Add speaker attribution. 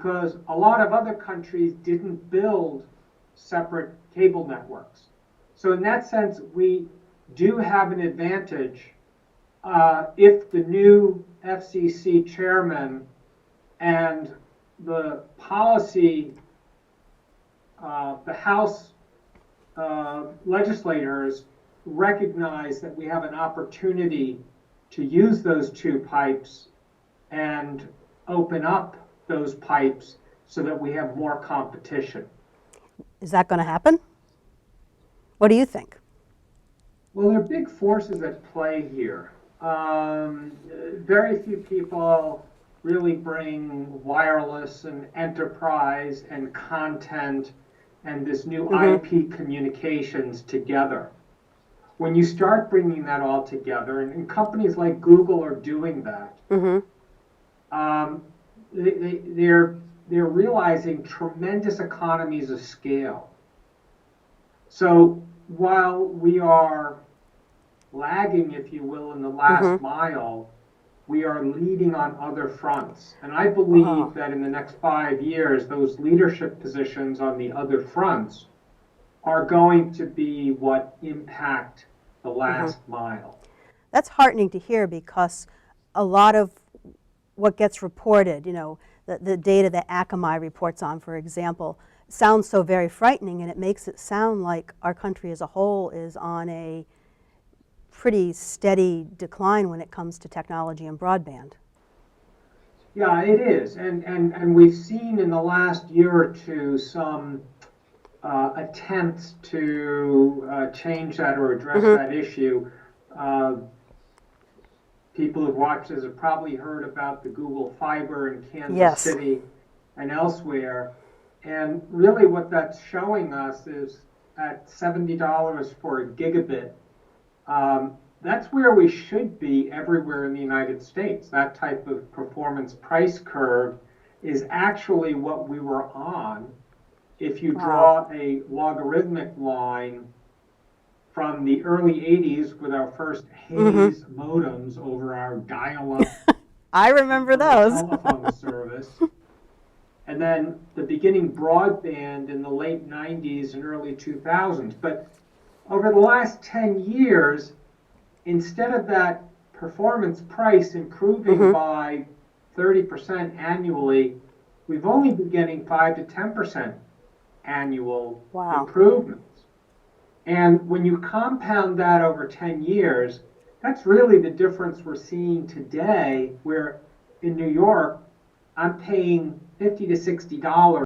Speaker 1: because a lot of other countries didn't build separate cable networks. So in that sense, we do have an advantage if the new FCC chairman and the policy, the House legislators recognize that we have an opportunity to use those two pipes and open up those pipes so that we have more competition.
Speaker 2: Is that going to happen? What do you think?
Speaker 1: Well, there are big forces at play here. Very few people really bring wireless and enterprise and content and this new IP communications together. When you start bringing that all together, and companies like Google are doing that, they're realizing tremendous economies of scale. So while we are lagging, if you will, in the last mile, we are leading on other fronts. And I believe that in the next 5 years, those leadership positions on the other fronts are going to be what impact the last mile.
Speaker 2: That's heartening to hear, because a lot of what gets reported, the data that Akamai reports on, for example, sounds so very frightening, and it makes it sound like our country as a whole is on a pretty steady decline when it comes to technology and broadband.
Speaker 1: Yeah, it is. And we've seen in the last year or two some attempts to change that or address that issue. People who've watched this have probably heard about the Google Fiber in Kansas City and elsewhere. And really what that's showing us is at $70 for a gigabit, that's where we should be everywhere in the United States. That type of performance price curve is actually what we were on if you draw a logarithmic line from the early 80s with our first Hayes modems over our dial-up
Speaker 2: I remember those.
Speaker 1: telephone service. And then the beginning broadband in the late 90s and early 2000s. But over the last 10 years, instead of that performance price improving by 30% annually, we've only been getting 5 to 10% annual improvements. And when you compound that over 10 years, that's really the difference we're seeing today, where in New York, I'm paying $50 to $60